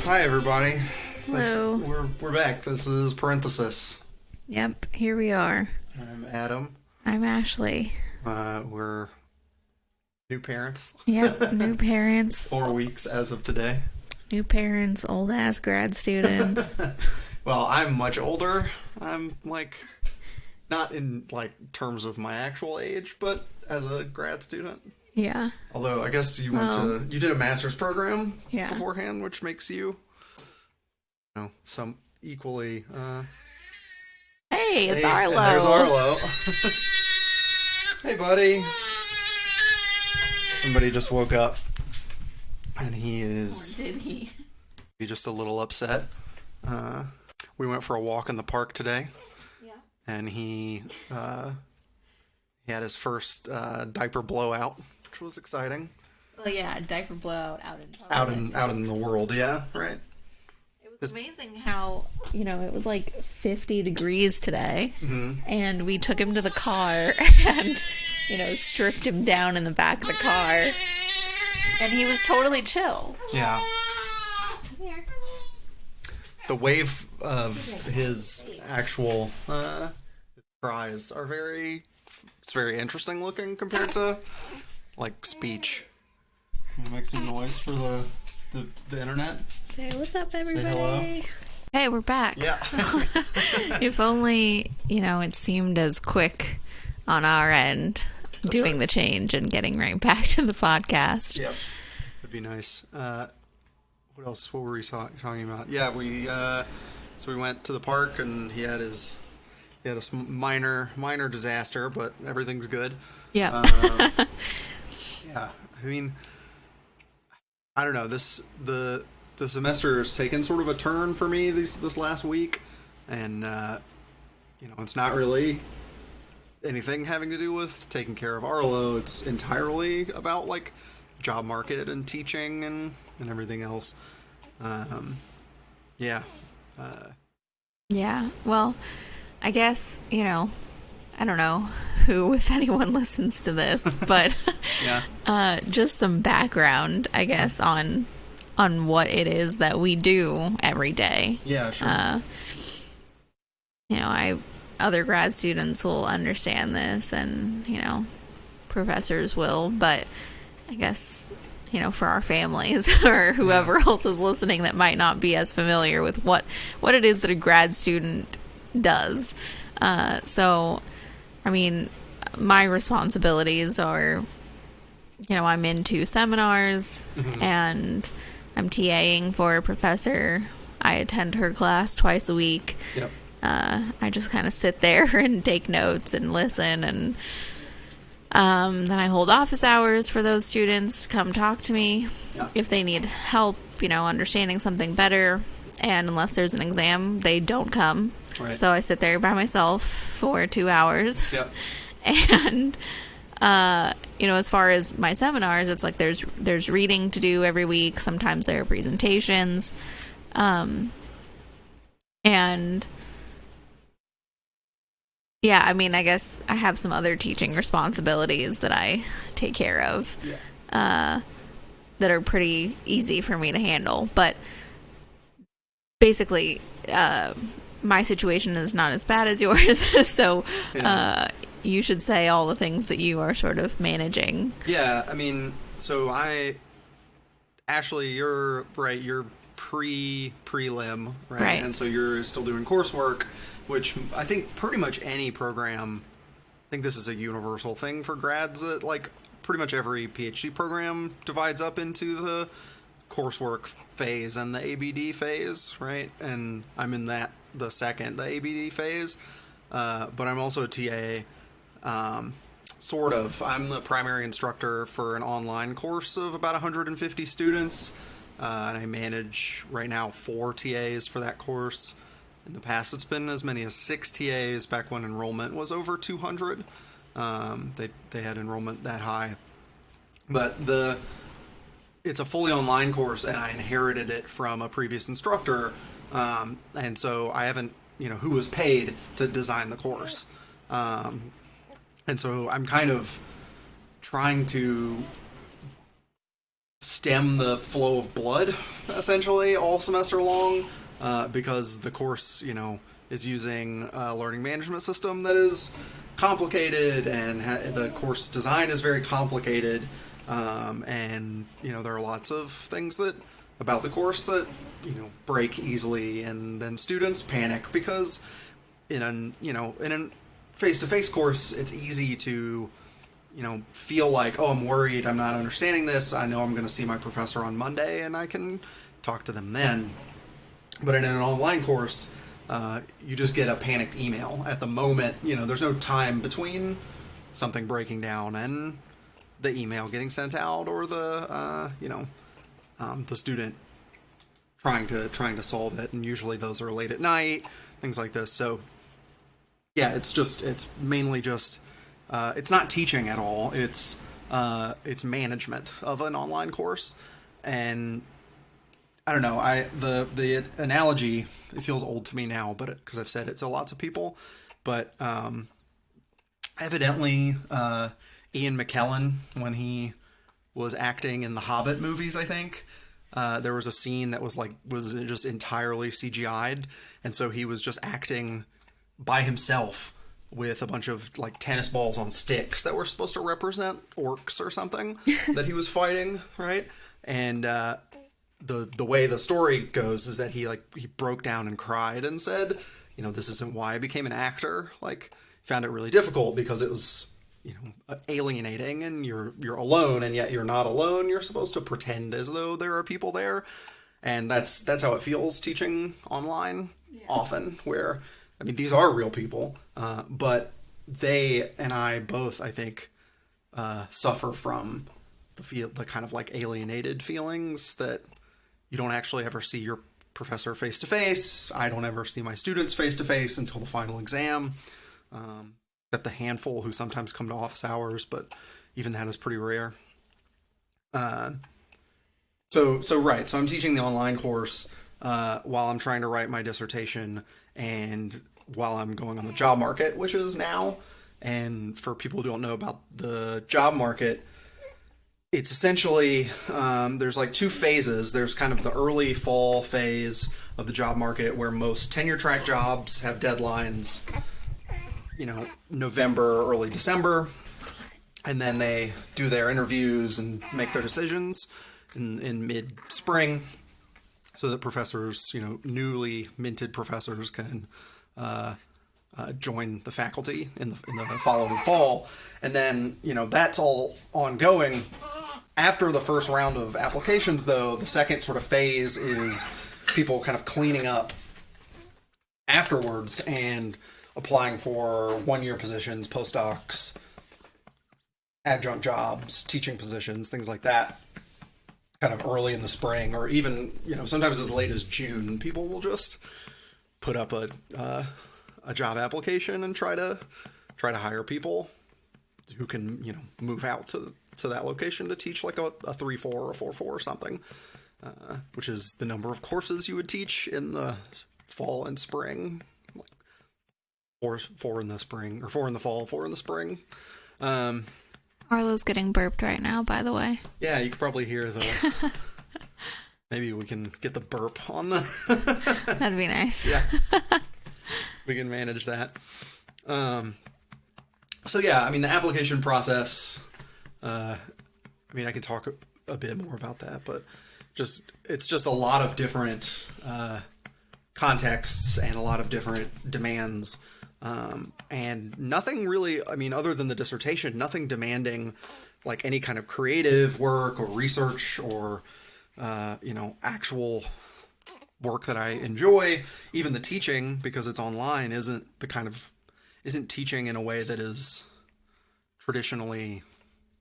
Hi, everybody. Hello. We're back. This is Parenthesis. Yep, here we are. I'm Adam. I'm Ashley. We're new parents. Yep, new parents. 4 weeks as of today. New parents, old-ass grad students. Well, I'm much older. I'm, not in, terms of my actual age, but as a grad student. Yeah. Although, I guess you you did a master's program beforehand, which makes you, some equally, Hey, it's Arlo. There's Arlo. Hey, buddy. Somebody just woke up, and he is... Or did he? He's just a little upset. We went for a walk in the park today. Yeah. And he had his first diaper blowout, which was exciting. Well, yeah, diaper blowout out in public. Out in the world, yeah, right. It was amazing how, it was 50 degrees today, and we took him to the car and, stripped him down in the back of the car, and he was totally chill. Yeah. Come here. The wave of his actual his cries are very interesting looking compared to, speech. You make some noise for the internet. Say what's up, everybody. Say hello. Hey, we're back. Yeah. If only, it seemed as quick on our end doing the change and getting right back to the podcast. Yep. That'd be nice. What else? What were we talking about? Yeah, we went to the park and he had a minor disaster, but everything's good. Yeah. Yeah. I mean, I don't know. The semester has taken sort of a turn for me this last week, and it's not really anything having to do with taking care of Arlo. It's entirely about job market and teaching and everything else. Yeah. Yeah. Well, I guess, I don't know who, if anyone listens to this, but yeah. Just some background, I guess, on what it is that we do every day. Yeah, sure. Other grad students will understand this, and professors will, but I guess for our families or whoever else is listening that might not be as familiar with what it is that a grad student does. So, I mean, my responsibilities are, I'm in 2 seminars, and I'm TAing for a professor. I attend her class twice a week. Yep. I just kind of sit there and take notes and listen, and then I hold office hours for those students to come talk to me if they need help, understanding something better. And unless there's an exam, they don't come. Right. So I sit there by myself for 2 hours. Yep. And as far as my seminars, it's there's reading to do every week. Sometimes there are presentations. And yeah, I mean, I guess I have some other teaching responsibilities that I take care of, that are pretty easy for me to handle. But basically, my situation is not as bad as yours, so you should say all the things that you are sort of managing. Yeah, I mean, so Ashley, you're right, you're prelim, right? And so you're still doing coursework, which I think pretty much any program, I think this is a universal thing for grads, that pretty much every PhD program divides up into the coursework phase and the ABD phase, right? And I'm in the second, the ABD phase, but I'm also a TA, sort of. I'm the primary instructor for an online course of about 150 students, and I manage right now 4 TAs for that course. In the past, it's been as many as 6 TAs back when enrollment was over 200. They had enrollment that high. But it's a fully online course, and I inherited it from a previous instructor. And so I haven't, who was paid to design the course. And so I'm kind of trying to stem the flow of blood, essentially, all semester long, because the course, is using a learning management system that is complicated, and the course design is very complicated, and, there are lots of things about the course that, break easily, and then students panic because in a face-to-face course, it's easy to, feel like, oh, I'm worried, I'm not understanding this, I know I'm going to see my professor on Monday, and I can talk to them then. But in an online course, you just get a panicked email at the moment. There's no time between something breaking down and the email getting sent out, or the student trying to solve it. And usually those are late at night, things like this. So yeah, it's mainly just it's not teaching at all. It's management of an online course. And I don't know. The analogy, it feels old to me now, but because I've said it to lots of people. But evidently, Ian McKellen, when he was acting in the Hobbit movies, I think there was a scene that was just entirely CGI'd, and so he was just acting by himself with a bunch of tennis balls on sticks that were supposed to represent orcs or something that he was fighting, right? And the way the story goes is that he broke down and cried and said, this isn't why I became an actor. Found it really difficult because it was, alienating, and you're alone, and yet you're not alone. You're supposed to pretend as though there are people there. And that's how it feels teaching online often, where, these are real people, but they and I both, I think, suffer from the kind of alienated feelings that you don't actually ever see your professor face to face. I don't ever see my students face to face until the final exam, except the handful who sometimes come to office hours, but even that is pretty rare. So I'm teaching the online course while I'm trying to write my dissertation, and while I'm going on the job market, which is now. And for people who don't know about the job market, it's essentially, there's two phases. There's kind of the early fall phase of the job market, where most tenure track jobs have deadlines, November, early December, and then they do their interviews and make their decisions in mid-spring, so that professors, newly minted professors can join the faculty in the following fall. And then, that's all ongoing. After the first round of applications, though, the second sort of phase is people kind of cleaning up afterwards and applying for one-year positions, postdocs, adjunct jobs, teaching positions, things like that, kind of early in the spring, or even, sometimes as late as June. People will just put up a job application and try to hire people who can, move out to that location to teach a 3-4 or a 4-4 or something, which is the number of courses you would teach in the fall and spring. 4 in the spring, or 4 in the fall, 4 in the spring. Arlo's getting burped right now, by the way. Yeah, you could probably hear the... Maybe we can get the burp on the... That'd be nice. Yeah. We can manage that. So yeah, the application process, I can talk a bit more about that, but it's just a lot of different contexts and a lot of different demands, and nothing really, other than the dissertation, nothing demanding any kind of creative work or research or actual work that I enjoy. Even the teaching, because it's online, isn't teaching in a way that is traditionally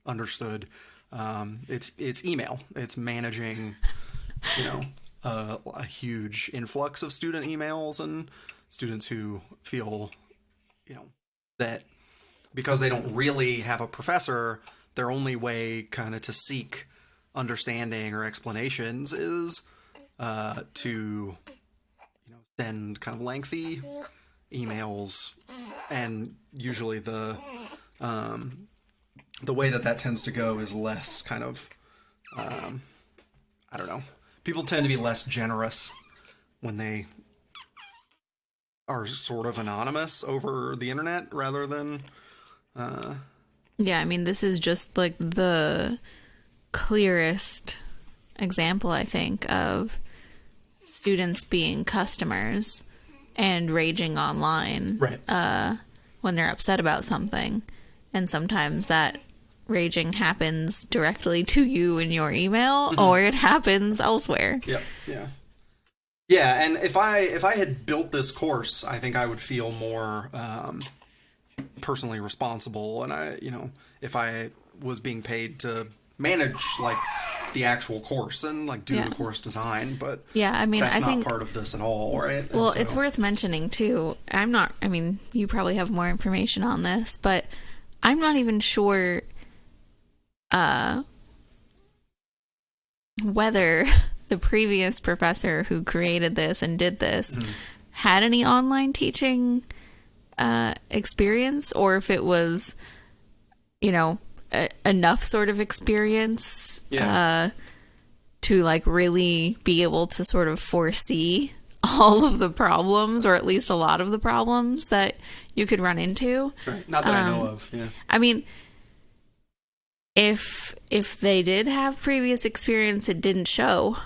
understood. It's email. It's managing, a huge influx of student emails and students who feel, that because they don't really have a professor, their only way kind of to seek understanding or explanations is to send kind of lengthy emails, and usually the way that tends to go is less kind of I don't know. People tend to be less generous when they are sort of anonymous over the internet rather than... Yeah, I mean, this is just like the clearest example, I think, of students being customers and raging online when they're upset about something. And sometimes that raging happens directly to you in your email, or it happens elsewhere. Yep. Yeah, and if I had built this course, I think I would feel more personally responsible, and if I was being paid to manage like the actual course and like do the course design, but I mean, that's I not think part of this at all, right? Well, it's worth mentioning too. You probably have more information on this, but I'm not even sure whether the previous professor who created this and did this had any online teaching experience, or if it was, enough sort of experience to like really be able to sort of foresee all of the problems, or at least a lot of the problems that you could run into. Right. Not that I know of. Yeah. I mean, if they did have previous experience, it didn't show,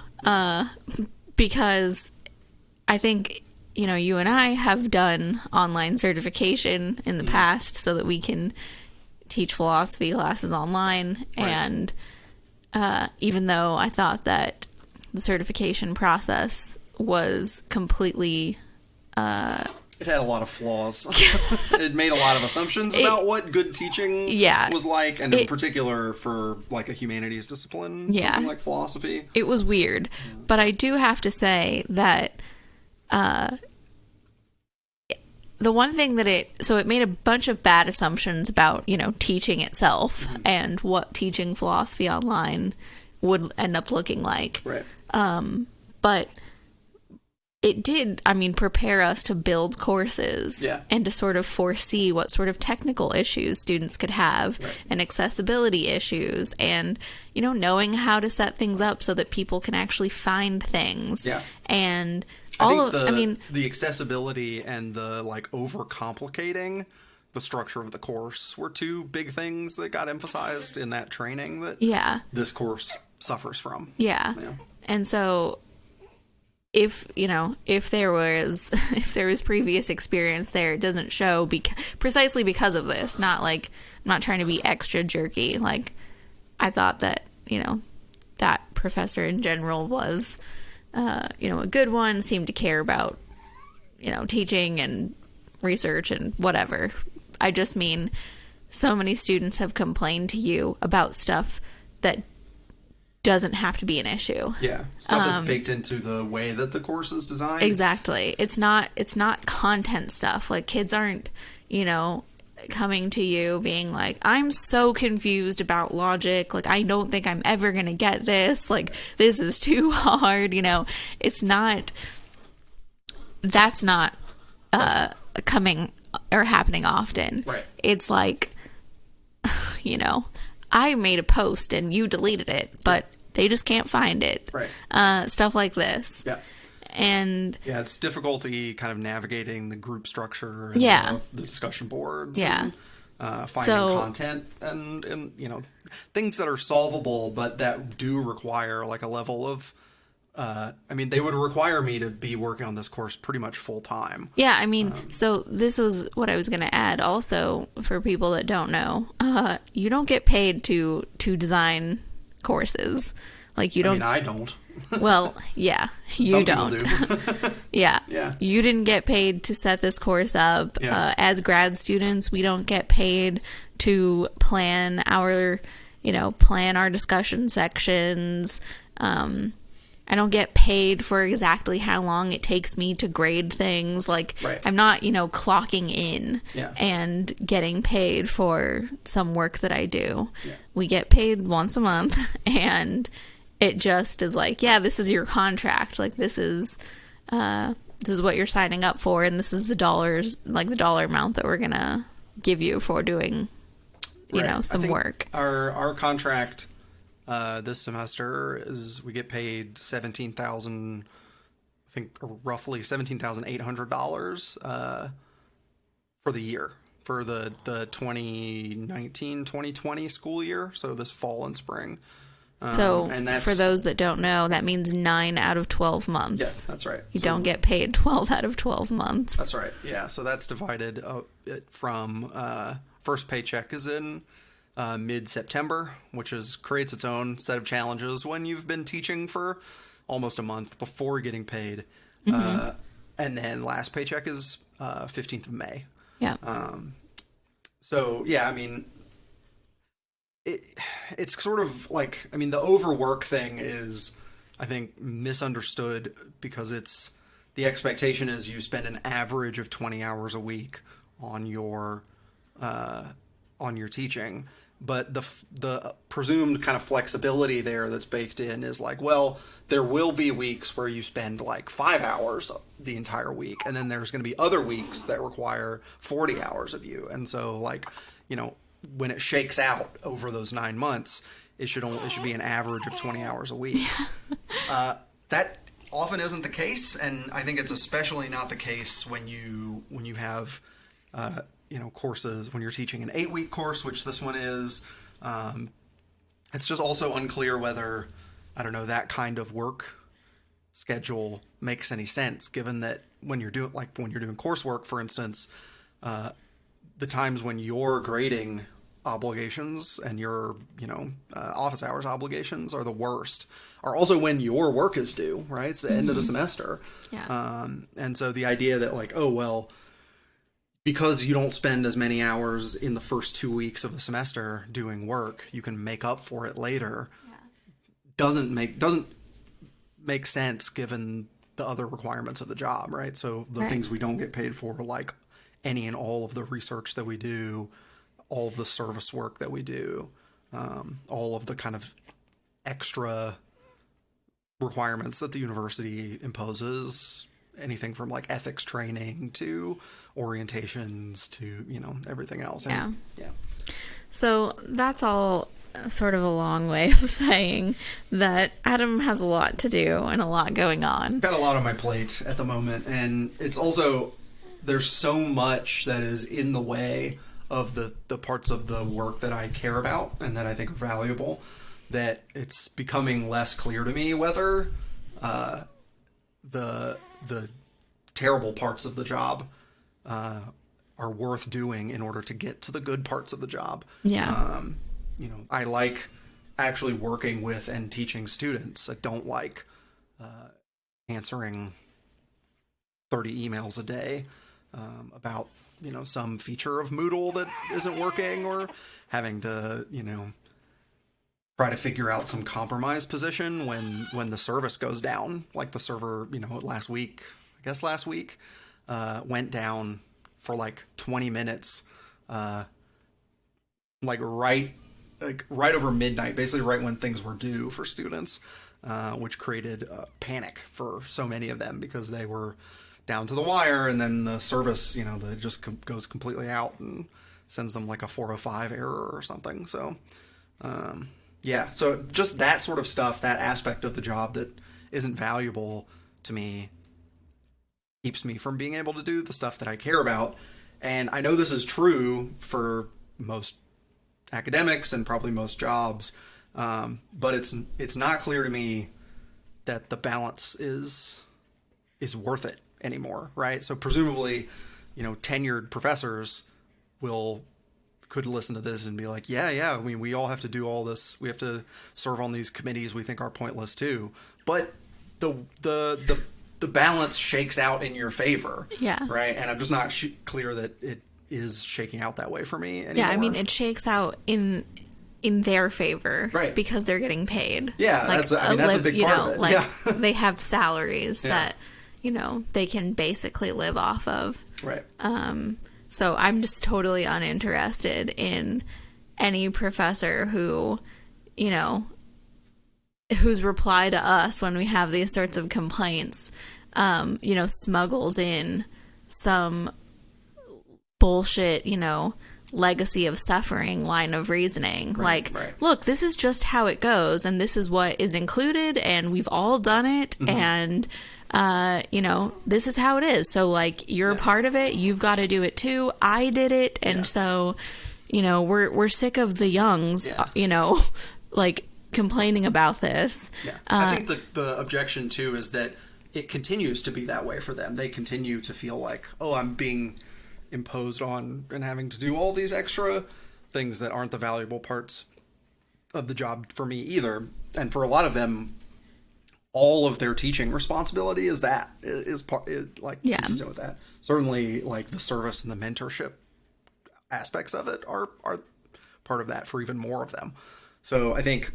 because I think, you and I have done online certification in the past so that we can teach philosophy classes online. Right. And even though I thought that the certification process was completely... it had a lot of flaws. It made a lot of assumptions about what good teaching was like, and in particular for like a humanities discipline, something like philosophy. It was weird. But I do have to say that the one thing that it made a bunch of bad assumptions about, teaching itself and what teaching philosophy online would end up looking like. Right. But it did, prepare us to build courses and to sort of foresee what sort of technical issues students could have and accessibility issues and, knowing how to set things up so that people can actually find things. Yeah. And the accessibility and the like overcomplicating the structure of the course were two big things that got emphasized in that training that this course suffers from. Yeah. And so if there was previous experience there, it doesn't show precisely because of this. Not like, I'm not trying to be extra jerky. Like, I thought that, that professor in general was, a good one, seemed to care about, teaching and research and whatever. I just mean, so many students have complained to you about stuff that doesn't have to be an issue. Yeah. Stuff that's baked into the way that the course is designed. Exactly. It's not content stuff. Like, kids aren't, coming to you being like, I'm so confused about logic. Like, I don't think I'm ever going to get this. Like, this is too hard. It's not, that's not coming or happening often. Right. It's like, I made a post and you deleted it, but they just can't find it. Right. Stuff like this. Yeah. And it's difficulty kind of navigating the group structure and the discussion boards. Yeah. And, finding content and things that are solvable, but that do require like a level of they would require me to be working on this course pretty much full time. Yeah, so this was what I was going to add also for people that don't know. You don't get paid to design courses. Like, you don't... I don't. Well, yeah, you Some don't. People do. Yeah. Yeah. You didn't get paid to set this course up. Yeah. As grad students, we don't get paid to plan our discussion sections. I don't get paid for exactly how long it takes me to grade things. Like, I'm not, clocking in and getting paid for some work that I do. Yeah. We get paid once a month, and it just is like, this is your contract. Like, this is what you're signing up for, and this is the dollars, like the dollar amount that we're gonna give you for doing, some work. Our contract This semester we get paid 17,000, I think roughly $17,800 for the year, for the 2019-2020 school year. So this fall and spring. So and that's, for those that don't know, that means 9 out of 12 months. Yes, that's right. You don't get paid 12 out of 12 months. That's right. Yeah. So that's divided from first paycheck is in mid-September, which creates its own set of challenges when you've been teaching for almost a month before getting paid. And then last paycheck is 15th of May. Yeah. So, yeah, I mean, it's sort of like, I mean, the overwork thing is, I think, misunderstood because the expectation is you spend an average of 20 hours a week on your teaching. But the presumed kind of flexibility there that's baked in is like, well, there will be weeks where you spend like 5 hours the entire week, and then there's going to be other weeks that require 40 hours of you. And so, like, you know, when it shakes out over those 9 months, it should be an average of 20 hours a week. That often isn't the case, and I think it's especially not the case when you have courses, when you're teaching an 8-week course, which this one is. It's just also unclear whether, I don't know, that kind of work schedule makes any sense, given that when you're doing coursework, for instance, the times when you're grading obligations and your, office hours obligations are the worst, are also when your work is due, right? It's the end of the semester. Yeah. And so the idea that like, oh, well, because you don't spend as many hours in the first 2 weeks of the semester doing work, you can make up for it later. Yeah. Doesn't make sense given the other requirements of the job, right? So the things we don't get paid for, like any and all of the research that we do, all of the service work that we do, all of the kind of extra requirements that the university imposes, anything from like ethics training to orientations to, everything else. Yeah. Yeah. So that's all sort of a long way of saying that Adam has a lot to do and a lot going on. Got a lot on my plate at the moment, and it's also, there's so much that is in the way of the parts of the work that I care about and that I think are valuable, that it's becoming less clear to me whether the terrible parts of the job are worth doing in order to get to the good parts of the job. Yeah. I like actually working with and teaching students. I don't like answering 30 emails a day about, some feature of Moodle that isn't working, or having to, try to figure out some compromise position when the service goes down. Like the server, last week went down for like 20 minutes, right over midnight, basically right when things were due for students, which created panic for so many of them because they were down to the wire, and then the service, that just goes completely out and sends them like a 405 error or something. So, so just that sort of stuff, that aspect of the job that isn't valuable to me, keeps me from being able to do the stuff that I care about. And I know this is true for most academics and probably most jobs, but it's not clear to me that the balance is worth it anymore, right? So presumably, tenured professors could listen to this and be like, yeah, I mean, we all have to do all this. We have to serve on these committees we think are pointless too. But the balance shakes out in your favor. Yeah. Right? And I'm just not clear that it is shaking out that way for me anymore. Yeah, I mean, it shakes out in their favor. Right. Because they're getting paid. Yeah, like that's a big part of it. Like, yeah. They have salaries that, they can basically live off of. Right. So I'm just totally uninterested in any professor who, whose reply to us when we have these sorts of complaints, smuggles in some bullshit, legacy of suffering line of reasoning. Look, this is just how it goes, and this is what is included, and we've all done it, and this is how it is. So like, you're a part of it, you've got to do it too. I did it, and so we're sick of the youngs like complaining about this. I think the objection too is that it continues to be that way for them. They continue to feel like, oh, I'm being imposed on and having to do all these extra things that aren't the valuable parts of the job for me either. And for a lot of them, all of their teaching responsibility is consistent with that. Certainly, like, the service and the mentorship aspects of it are part of that for even more of them. So I think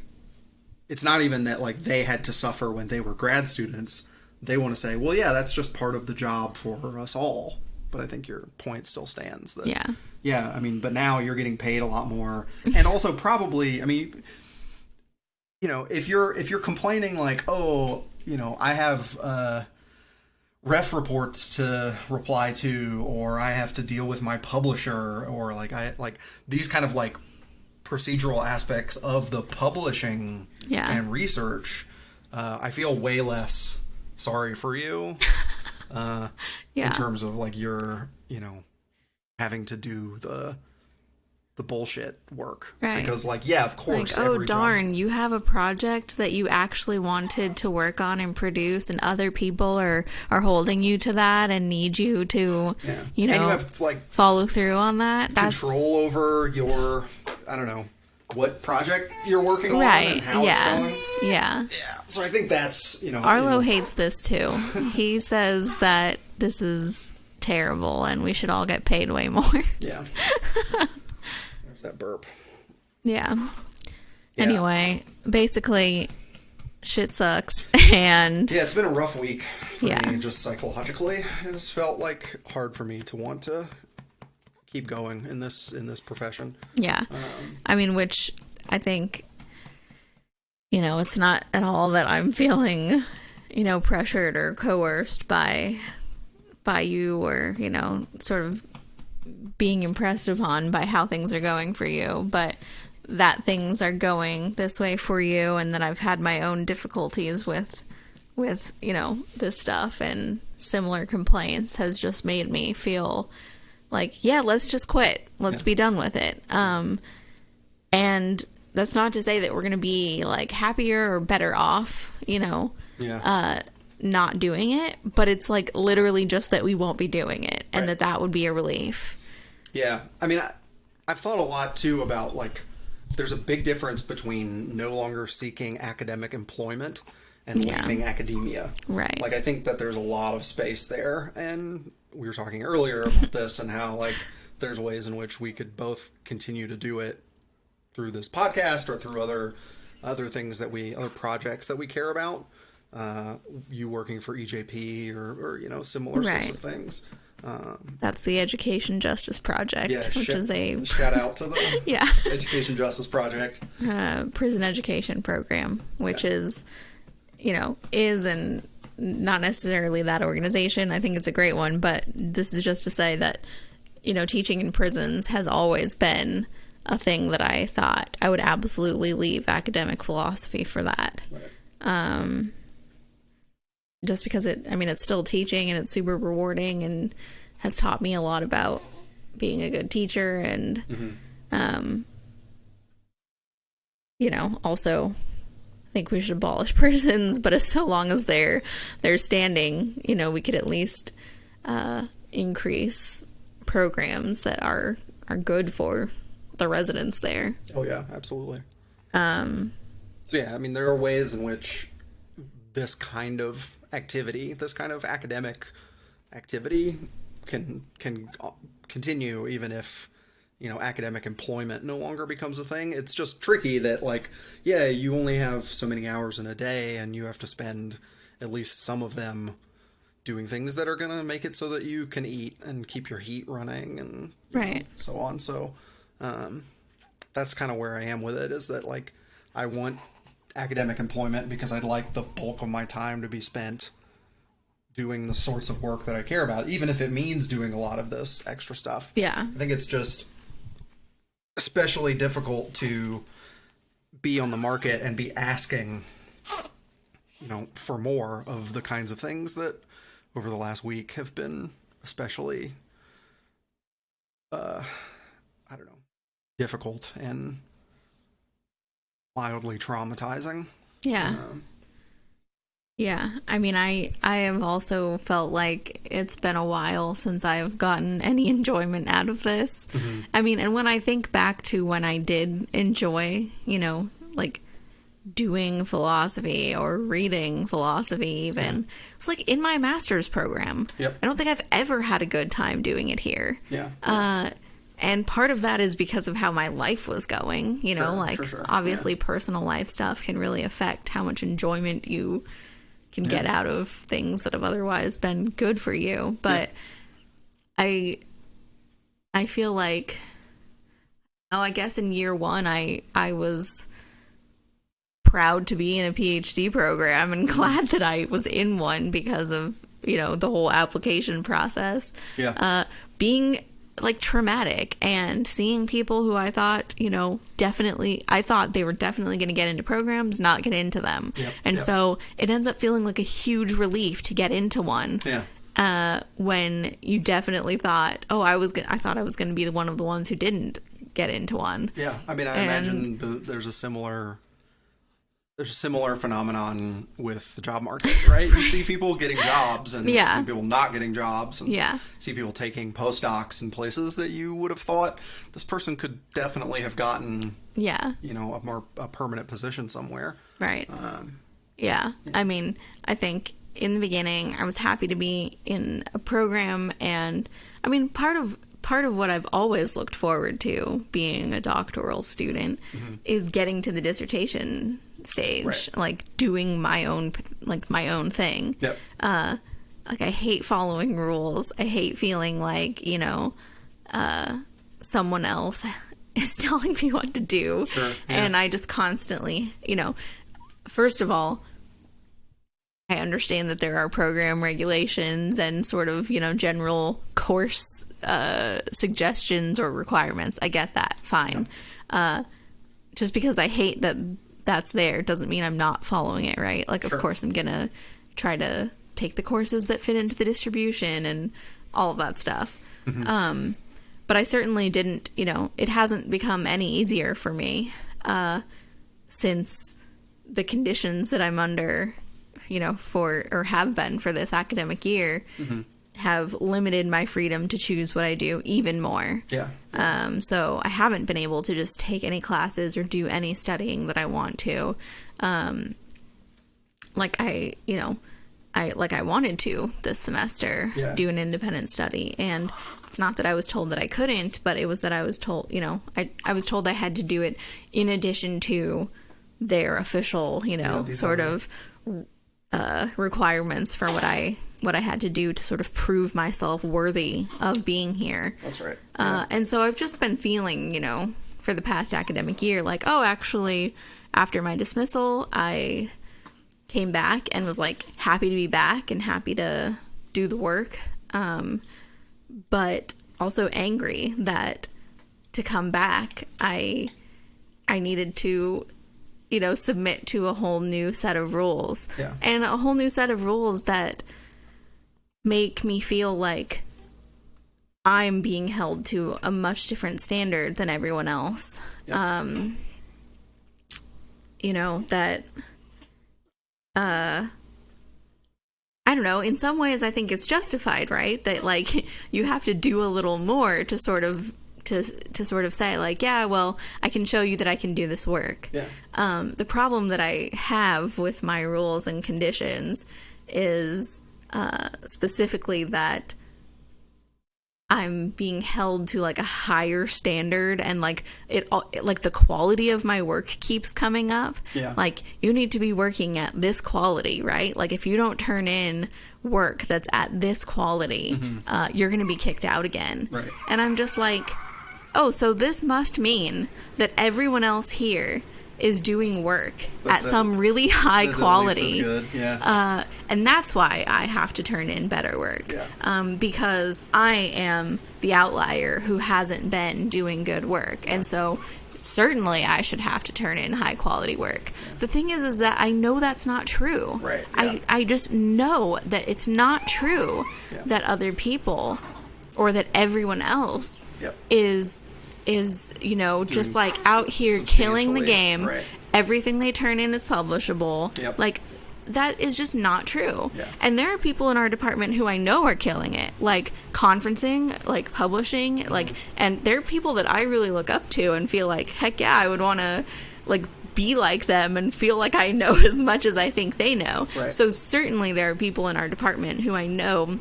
it's not even that like they had to suffer when they were grad students. They want to say, well, yeah, that's just part of the job for us all. But I think your point still stands. That, yeah, I mean, but now you're getting paid a lot more. And also probably, I mean, if you're complaining like, oh, I have ref reports to reply to, or I have to deal with my publisher, or like these kind of like procedural aspects of the publishing and research, I feel way less sorry for you in terms of like your having to do the bullshit work, right? Because like, yeah, of course, like, oh darn, you have a project that you actually wanted to work on and produce, and other people are holding you to that and need you to and you have like follow through on that. Control over your, I don't know what project you're working on and how it's going. Yeah. So I think that's Arlo hates this too. He says that this is terrible and we should all get paid way more. There's that burp. Anyway, basically shit sucks, and it's been a rough week for me, just psychologically. It just felt like hard for me to want to keep going in this profession. I mean, which I think it's not at all that I'm feeling pressured or coerced by you, or sort of being impressed upon by how things are going for you, but that things are going this way for you, and that I've had my own difficulties with this stuff and similar complaints has just made me feel like, let's just quit. Let's be done with it. And that's not to say that we're going to be like happier or better off, not doing it, but it's like literally just that we won't be doing it, and that would be a relief. Yeah. I mean, I've thought a lot too about like, there's a big difference between no longer seeking academic employment and leaving academia. Right. Like, I think that there's a lot of space there, and we were talking earlier about this and how like there's ways in which we could both continue to do it through this podcast or through other things other projects that we care about. You working for EJP or similar sorts of things. That's the Education Justice Project, which is a shout out to the Education Justice Project, prison education program, which is and not necessarily that organization. I think it's a great one, but this is just to say that teaching in prisons has always been a thing that I thought I would absolutely leave academic philosophy for that. Right. Just because it's still teaching, and it's super rewarding and has taught me a lot about being a good teacher, and also I think we should abolish prisons, but as so long as they're standing, we could at least increase programs that are good for the residents there. Oh yeah, absolutely. So yeah, I mean, there are ways in which this kind of activity, this kind of academic activity can continue even if academic employment no longer becomes a thing. It's just tricky that like, you only have so many hours in a day, and you have to spend at least some of them doing things that are going to make it so that you can eat and keep your heat running and so on. So that's kind of where I am with it, is that like, I want academic employment because I'd like the bulk of my time to be spent doing the sorts of work that I care about, even if it means doing a lot of this extra stuff. Yeah. I think it's just especially difficult to be on the market and be asking, for more of the kinds of things that over the last week have been especially, I don't know, difficult and mildly traumatizing. Yeah. Yeah. I mean, I have also felt like it's been a while since I've gotten any enjoyment out of this. Mm-hmm. I mean, and when I think back to when I did enjoy, like doing philosophy or reading philosophy even, it's like in my master's program. Yep. I don't think I've ever had a good time doing it here. Yeah. And part of that is because of how my life was going, obviously personal life stuff can really affect how much enjoyment you can get out of things that have otherwise been good for you. But I feel like, I guess in year one, I was proud to be in a PhD program and glad that I was in one because of, the whole application process. Yeah. Being like traumatic and seeing people who I thought, I thought they were definitely going to get into programs, not get into them. Yep. And so it ends up feeling like a huge relief to get into one. Yeah. When you definitely thought, I thought I was going to be one of the ones who didn't get into one. Yeah. I mean, I imagine there's a similar phenomenon with the job market, right? You see people getting jobs and see people not getting jobs, and see people taking postdocs in places that you would have thought this person could definitely have gotten, a permanent position somewhere. Right. I mean, I think in the beginning I was happy to be in a program, and I mean, part of what I've always looked forward to being a doctoral student is getting to the dissertation stage, like doing my own thing. Yep. Like I hate following rules. I hate feeling like, someone else is telling me what to do. Sure. Yeah. And I just constantly, first of all, I understand that there are program regulations and sort of, general course suggestions or requirements. I get that. Fine. Yeah. Just because I hate that that's there doesn't mean I'm not following it, right? Like, of course, I'm going to try to take the courses that fit into the distribution and all of that stuff. Mm-hmm. But I certainly didn't, it hasn't become any easier for me since the conditions that I'm under, have been for this academic year have limited my freedom to choose what I do even more. Yeah. So I haven't been able to just take any classes or do any studying that I want to. Like I wanted to this semester do an independent study, and it's not that I was told that I couldn't, but it was that I was told, I was told I had to do it in addition to their official, sort of requirements for what I had to do to sort of prove myself worthy of being here. That's right. And so I've just been feeling, for the past academic year, like, actually, after my dismissal, I came back and was like happy to be back and happy to do the work. But also angry that to come back, I needed to, submit to a whole new set of rules. Yeah. And a whole new set of rules that make me feel like I'm being held to a much different standard than everyone else. Yeah. That, I don't know, in some ways I think it's justified, right? That, like, you have to do a little more to sort of say, like, yeah, well, I can show you that I can do this work. Yeah. The problem that I have with my rules and conditions is specifically that I'm being held to like a higher standard, and like the quality of my work keeps coming up. Yeah. Like, you need to be working at this quality, right? Like, if you don't turn in work that's at this quality, you're going to be kicked out again. Right. And I'm just like, oh, so this must mean that everyone else here is doing work at some really high quality. At least as good. Yeah. And that's why I have to turn in better work. Yeah. Because I am the outlier who hasn't been doing good work. And so certainly I should have to turn in high quality work. The thing is that I know that's not true. Right. Yeah. I just know that it's not true that other people or that everyone else is just like out here killing the game. Right. Everything they turn in is publishable. Yep. Like, that is just not true. Yeah. And there are people in our department who I know are killing it, like conferencing, like publishing, like, and there are people that I really look up to and feel like, heck yeah, I would want to like be like them and feel like I know as much as I think they know. Right. So certainly there are people in our department who I know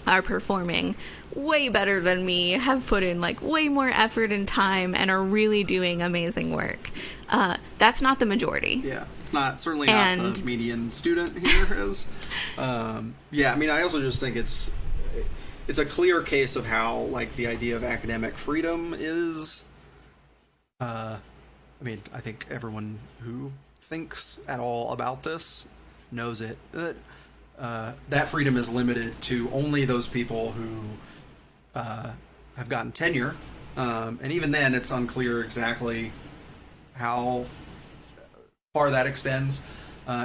are performing way better than me, have put in like way more effort and time, and are really doing amazing work. That's not the majority. Yeah, it's not, certainly not the median student here is. Yeah, I mean, I also just think it's a clear case of how, like, the idea of academic freedom is, I mean, I think everyone who thinks at all about this knows it, that freedom is limited to only those people who have gotten tenure, and even then it's unclear exactly how far that extends,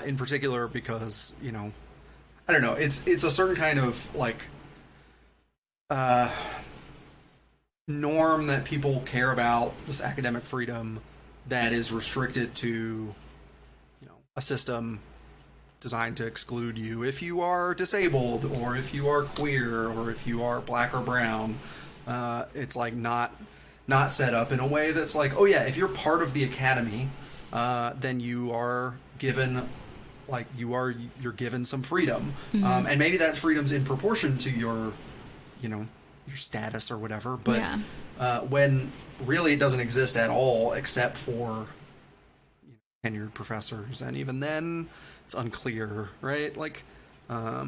in particular because, you know, I don't know, it's a certain kind of, like, norm that people care about, this academic freedom, that is restricted to, you know, a system designed to exclude you if you are disabled, or if you are queer, or if you are black or brown. It's like not set up in a way that's like, oh yeah, if you're part of the academy, then you are given, like, you're given some freedom, and maybe that freedom's in proportion to your, you know, your status or whatever. But when really it doesn't exist at all, except for, you know, tenured professors, and even then it's unclear, right? Like, I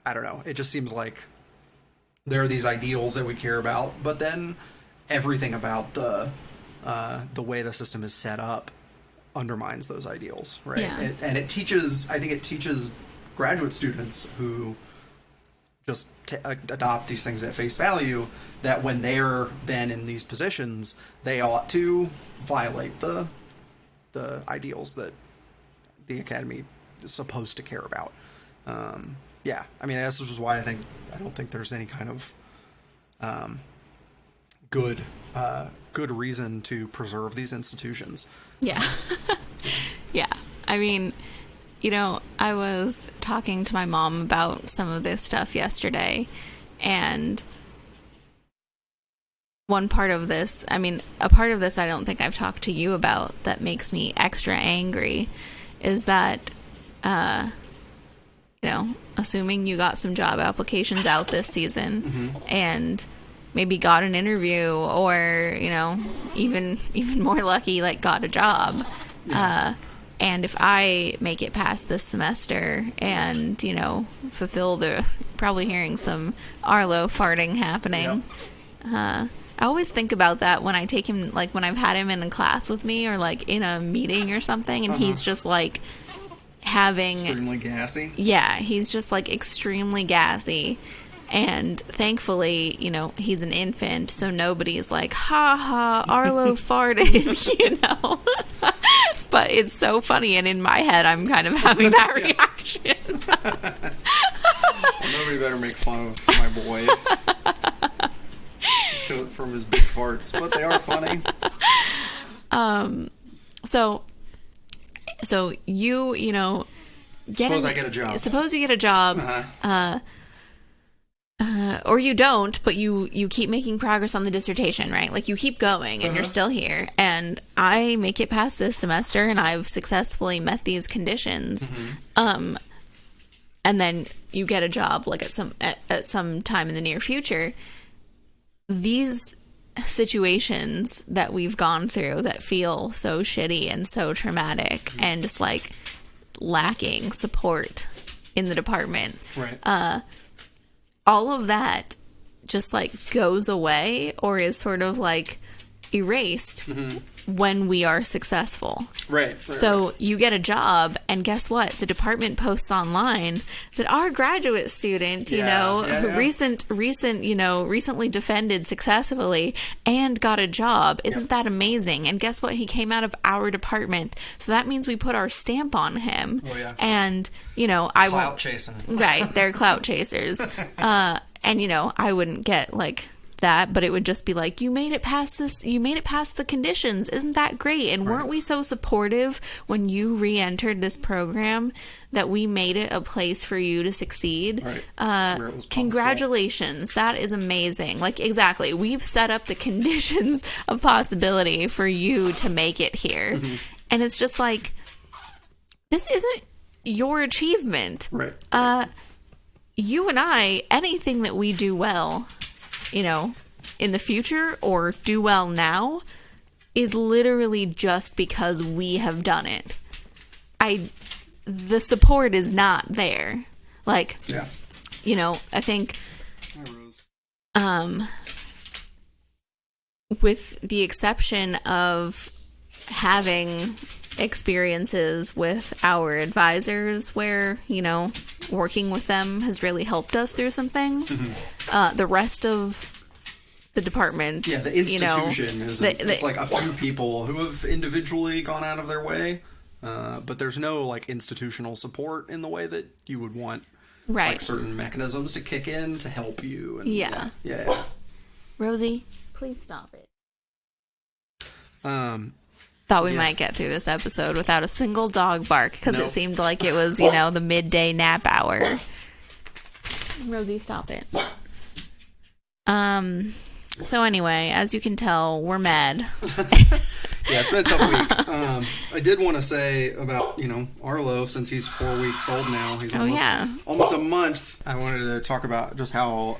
don't know. It just seems like there are these ideals that we care about, but then everything about the way the system is set up undermines those ideals, right? Yeah. And it teaches, I think it teaches graduate students who just adopt these things at face value, that when they're then in these positions, they ought to violate the ideals that the academy is supposed to care about. Yeah, I mean, this is why I don't think there's any kind of good reason to preserve these institutions. Yeah. Yeah. I mean, you know, I was talking to my mom about some of this stuff yesterday, and one part of this, I mean, a part of this I don't think I've talked to you about that makes me extra angry is that, you know, assuming you got some job applications out this season and maybe got an interview, or, you know, even more lucky, like got a job. And if I make it past this semester and, you know, fulfill probably hearing some Arlo farting happening, I always think about that when I take him, like when I've had him in a class with me or like in a meeting or something, and he's just like having... Extremely gassy? Yeah, he's just like extremely gassy. And thankfully, you know, he's an infant, so nobody's like, ha ha, Arlo farted, you know? But it's so funny, and in my head, I'm kind of having that reaction. Well, nobody better make fun of my boy just from his big farts, but they are funny. So you know, suppose I get a job. Suppose you get a job, or you don't, but you keep making progress on the dissertation, right? Like, you keep going and you're still here, and I make it past this semester and I've successfully met these conditions. And then you get a job like at some time in the near future. These situations that we've gone through that feel so shitty and so traumatic and just like lacking support in the department. Right. All of that just like goes away or is sort of like erased when we are successful. Right. So you get a job, and guess what? The department posts online that our graduate student, recently defended successfully and got a job. Isn't that amazing? And guess what? He came out of our department. So that means we put our stamp on him. Oh, yeah. And, clout chasing. Right. They're clout chasers. And, I wouldn't get that, but it would just be like, you made it past the conditions. Isn't that great? And weren't we so supportive when you re-entered this program that we made it a place for you to succeed? Right. Congratulations. That is amazing. Exactly. We've set up the conditions of possibility for you to make it here. Mm-hmm. And it's just this isn't your achievement. Right. You and I, anything that we do well, in the future or do well now is literally just because we have done it. The support is not there. I think, with the exception of having experiences with our advisors where, working with them has really helped us through some things. Mm-hmm. The rest of the department, the institution is it's a few people who have individually gone out of their way, but there's no institutional support in the way that you would want. Right. Certain mechanisms to kick in to help you. And, yeah. Rosie, please stop it. Thought we might get through this episode without a single dog bark because it seemed like it was, the midday nap hour. Rosie, stop it. So anyway, as you can tell, we're mad. It's been a tough week. I did want to say about, Arlo, since he's 4 weeks old now. He's almost a month. I wanted to talk about just how,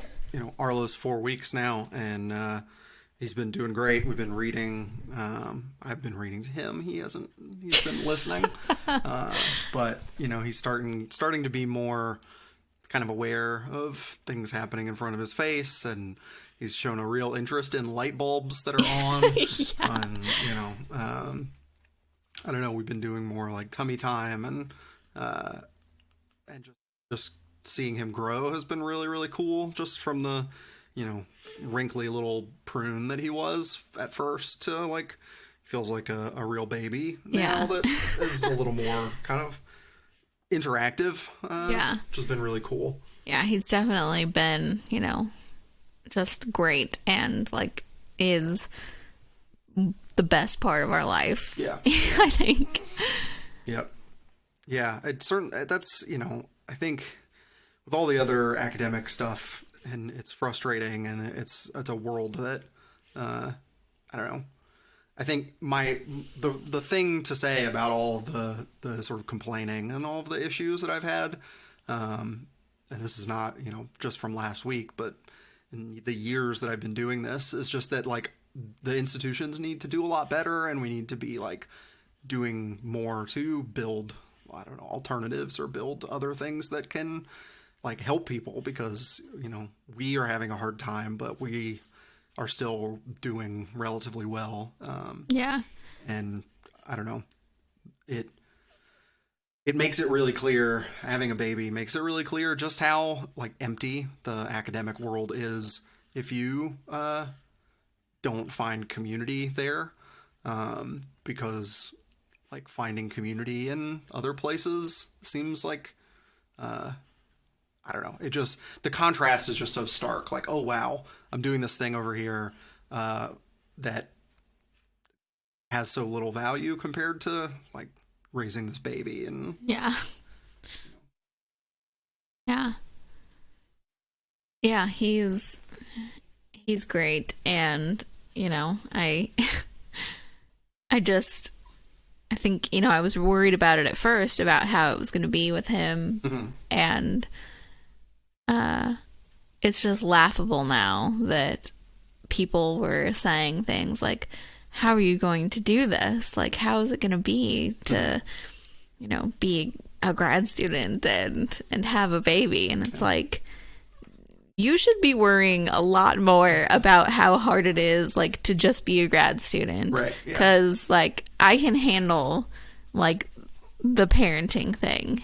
Arlo's 4 weeks now, and he's been doing great. We've been reading. I've been reading to him. He's been listening. But, he's starting to be more kind of aware of things happening in front of his face, and he's shown a real interest in light bulbs that are on. And, I don't know, we've been doing more tummy time, and just seeing him grow has been really, really cool, just from the, wrinkly little prune that he was at first to feels like a real baby now that is a little more kind of interactive. Which has been really cool. Yeah, he's definitely been, just great and is the best part of our life. Yeah. I think. Yep. Yeah, it's certain that's, I think with all the other academic stuff, and it's frustrating, and it's a world that I don't know. I think the thing to say about all of the sort of complaining and all of the issues that I've had, and this is not, just from last week, but in the years that I've been doing this, is just that the institutions need to do a lot better, and we need to be doing more to build, I don't know, alternatives or build other things that can help people, because, we are having a hard time, but we are still doing relatively well. And I don't know, it makes it really clear, having a baby makes it really clear just how empty the academic world is if you don't find community there, because finding community in other places seems I don't know. The contrast is just so stark. Oh wow, I'm doing this thing over here that has so little value compared to raising this baby. And he's great, and I think I was worried about it at first, about how it was going to be with him. Mm-hmm. And it's just laughable now that people were saying things like, how are you going to do this? How is it going to be to, be a grad student and have a baby? And it's you should be worrying a lot more about how hard it is, like, to just be a grad student. Right. Because, like, I can handle, like, the parenting thing.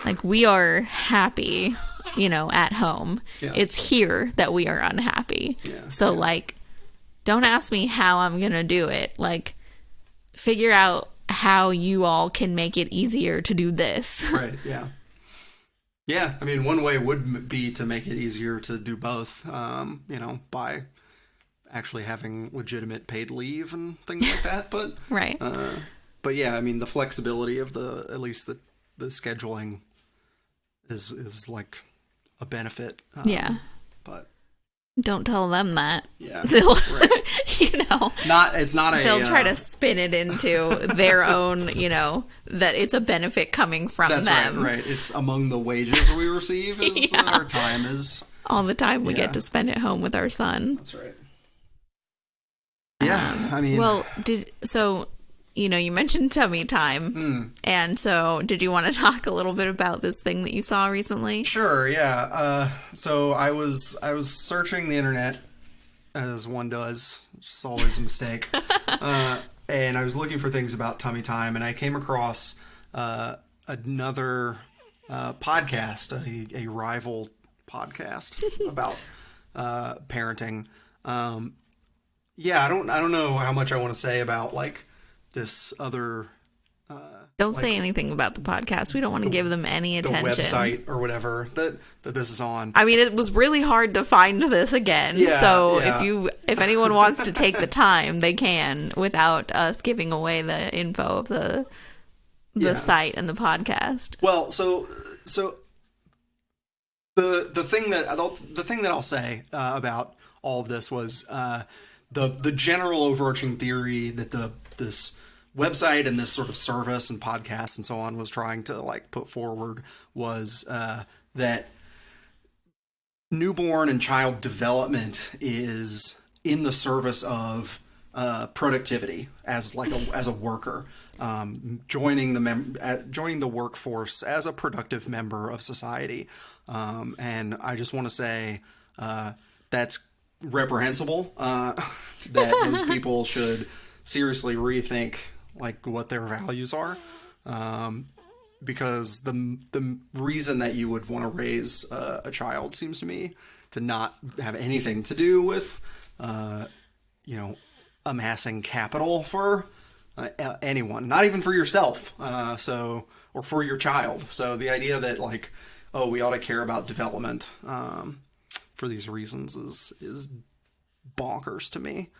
Like, we are happy, you know, at home. Yeah. It's here that we are unhappy. Yeah. So, like, don't ask me how I'm going to do it. Like, figure out how you all can make it easier to do this. Right, yeah. Yeah, I mean, one way would be to make it easier to do both, you know, by actually having legitimate paid leave and things like that. But Right. But yeah, I mean, the flexibility of at least the scheduling is like a benefit. Yeah. But don't tell them that. Yeah. They'll, right. you know. It's not a... They'll try to spin it into their own, you know, that it's a benefit coming from that's them. Right. It's among the wages we receive is our time is... All the time we get to spend at home with our son. That's right. Yeah, I mean... Well, you know, you mentioned tummy time. And so did you want to talk a little bit about this thing that you saw recently? Sure, yeah. So I was searching the internet, as one does, which is always a mistake. And I was looking for things about tummy time, and I came across another podcast, a rival podcast about parenting. Yeah, I don't know how much I want to say about like this other. Don't say anything about the podcast. We don't want to give them any attention. The website or whatever that this is on. I mean, it was really hard to find this again. Yeah, so yeah. if anyone wants to take the time, they can without us giving away the info of the site and the podcast. Well, so the thing that I'll say about all of this was the general overarching theory that this website and this sort of service and podcast and so on was trying to like put forward was that newborn and child development is in the service of productivity as a worker, joining the workforce as a productive member of society, and I just want to say that's reprehensible. That those people should seriously rethink like what their values are, because the reason that you would want to raise a child seems to me to not have anything to do with amassing capital for anyone, not even for yourself, or for your child. So the idea that like, oh, we ought to care about development for these reasons is bonkers to me.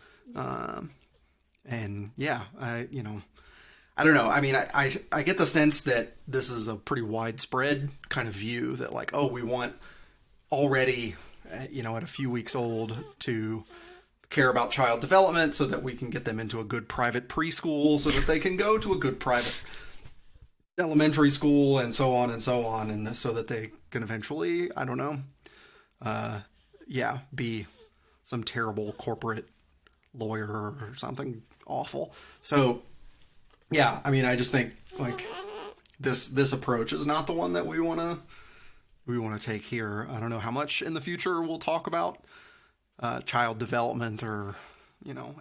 And yeah, I don't know. I mean, I get the sense that this is a pretty widespread kind of view that like, oh, we want already, at a few weeks old to care about child development so that we can get them into a good private preschool so that they can go to a good private elementary school and so on, and so that they can eventually, I don't know, be some terrible corporate lawyer or something awful. So yeah, I mean, I just think like this approach is not the one that we want to take here. I don't know how much in the future we'll talk about child development or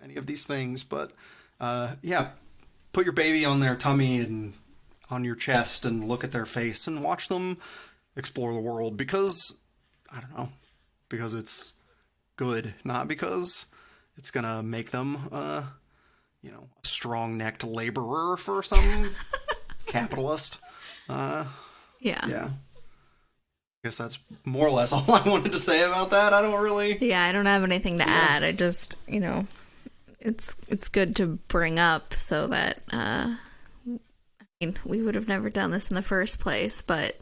any of these things, but put your baby on their tummy and on your chest and look at their face and watch them explore the world, because it's good, not because it's gonna make them a strong-necked laborer for some capitalist. Yeah. I guess that's more or less all I wanted to say about that. I don't have anything to add. I just, it's good to bring up so that, we would have never done this in the first place, but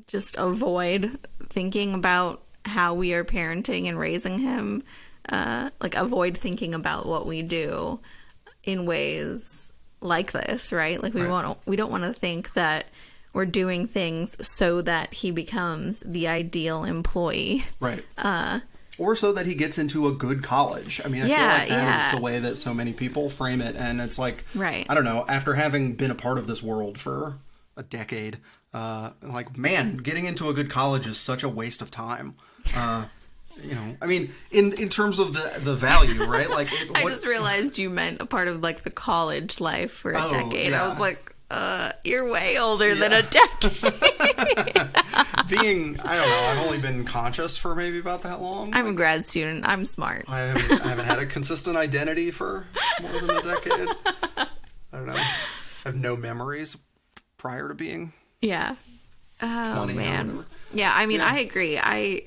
just avoid thinking about how we are parenting and raising him. Avoid thinking about what we do in ways like this, right? Like we don't want to think that we're doing things so that he becomes the ideal employee. Right. Or so that he gets into a good college. I mean, I feel like that is the way that so many people frame it. And it's like, I don't know, after having been a part of this world for a decade, like, man, getting into a good college is such a waste of time. You know, I mean, in terms of the value, right? Like, I just realized you meant a part of like the college life for a decade. Yeah. I was like, you're way older than a decade. I don't know, I've only been conscious for maybe about that long. I'm a grad student. I'm smart. I haven't had a consistent identity for more than a decade. I don't know. I have no memories prior to being. Yeah. Oh, man. Yeah, I mean, I agree. I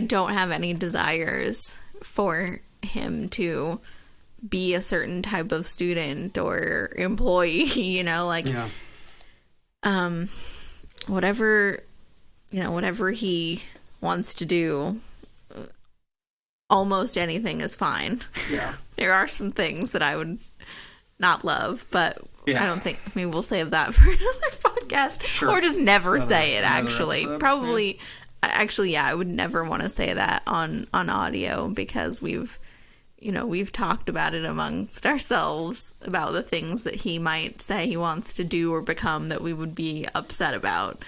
don't have any desires for him to be a certain type of student or employee, you know, like, whatever he wants to do, almost anything is fine. Yeah. There are some things that I would not love, but I don't think, we'll save that for another podcast. Sure. Or just never say it, actually. Probably, I would never want to say that on audio, because we've talked about it amongst ourselves about the things that he might say he wants to do or become that we would be upset about.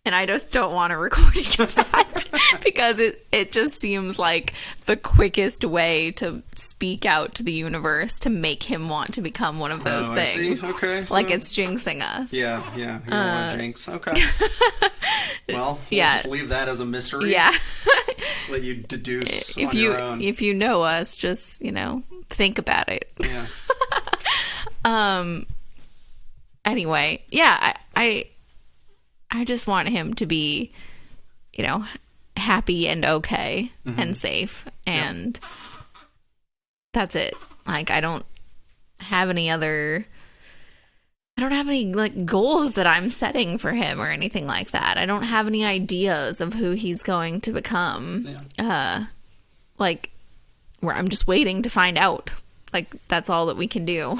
And I just don't want a recording of that because it just seems like the quickest way to speak out to the universe to make him want to become one of those things. I see. Okay. Like, it's jinxing us. Yeah. You don't want to jinx. Okay. Well, we'll just leave that as a mystery. Yeah. Let you deduce on your own. If you know us, just, think about it. Yeah. Anyway, yeah, I just want him to be, happy and okay and safe. And that's it. Like, I don't have any like goals that I'm setting for him or anything like that. I don't have any ideas of who he's going to become. Yeah. Like, where I'm just waiting to find out. Like, that's all that we can do.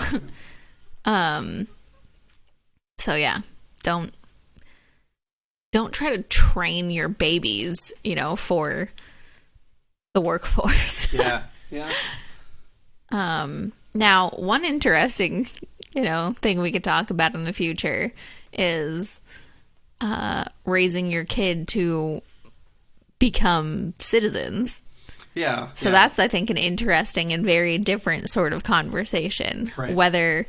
So yeah, don't try to train your babies, for the workforce. Yeah. Now, one interesting, thing we could talk about in the future is raising your kid to become citizens. Yeah. So that's, I think, an interesting and very different sort of conversation. Right. Whether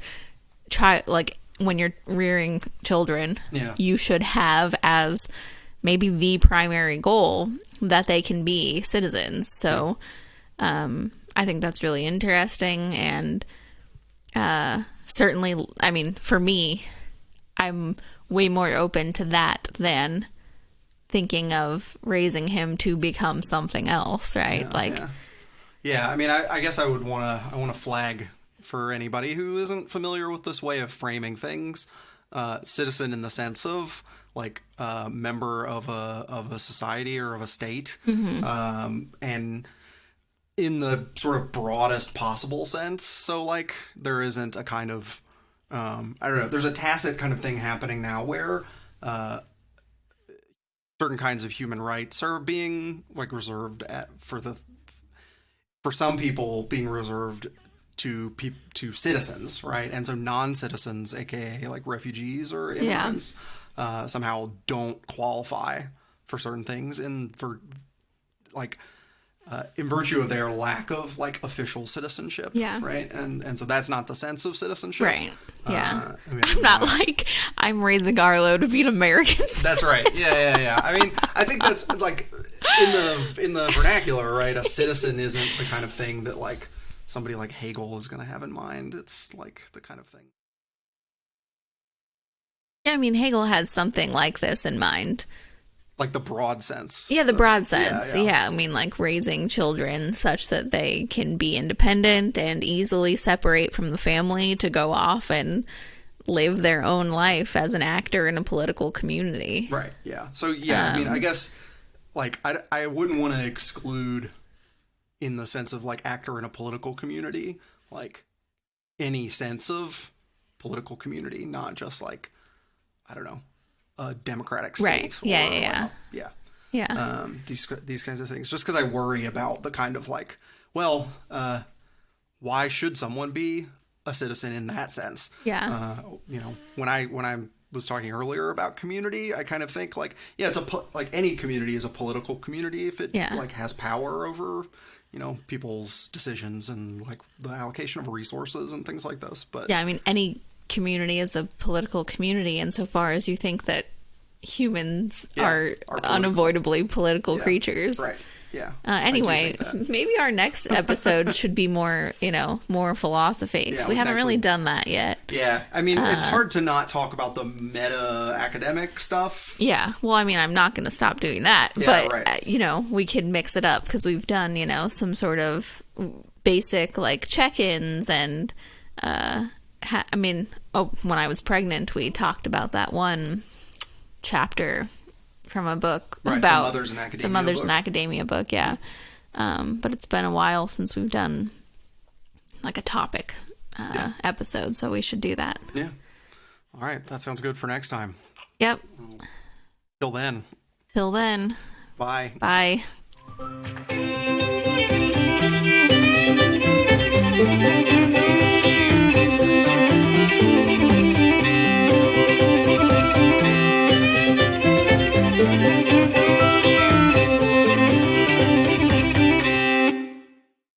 when you're rearing children, you should have as maybe the primary goal that they can be citizens. So I think that's really interesting. And certainly, I mean, for me, I'm way more open to that than thinking of raising him to become something else, right? Yeah. I mean, I guess I want to flag for anybody who isn't familiar with this way of framing things, citizen in the sense of like member of a society or of a state, and in the sort of broadest possible sense. So like there isn't a kind of I don't know. There's a tacit kind of thing happening now where certain kinds of human rights are being like reserved for some people being reserved to citizens, right? And so non-citizens, aka like refugees or immigrants, somehow don't qualify for certain things, and for like in virtue of their lack of like official citizenship, right? And so that's not the sense of citizenship, right? Yeah, I'm not like I'm raising Arlo to be an American citizen. That's right. Yeah. I mean, I think that's like in the vernacular, right? A citizen isn't the kind of thing that like somebody like Hegel is going to have in mind. It's like the kind of thing. Yeah, I mean, Hegel has something like this in mind. Like the broad sense. Yeah, the broad sense. Yeah, I mean, like raising children such that they can be independent and easily separate from the family to go off and live their own life as an actor in a political community. Right, yeah. So, yeah, I mean, I guess, like, I wouldn't want to exclude, in the sense of, like, actor in a political community, like, any sense of political community, not just, like, I don't know, a democratic state. Right, yeah. These kinds of things. Just because I worry about the kind of, like, well, why should someone be a citizen in that sense. Yeah. You know, when I was talking earlier about community, I kind of think like, yeah, it's like any community is a political community if it like has power over, you know, people's decisions and like the allocation of resources and things like this. But yeah, I mean, any community is a political community insofar as you think that humans are unavoidably political creatures. Right. Yeah. Anyway, maybe our next episode should be more, you know, more philosophy, because we haven't really done that yet. Yeah. I mean, it's hard to not talk about the meta academic stuff. Yeah. Well, I mean, I'm not going to stop doing that. Yeah, but, you know, we could mix it up because we've done, you know, some sort of basic, like, check-ins and, I mean, when I was pregnant, we talked about that one chapter from a book about the Mothers in Academia book, yeah. But it's been a while since we've done like a topic episode, so we should do that. Yeah. All right, that sounds good for next time. Yep. Till then. Till then. Bye. Bye.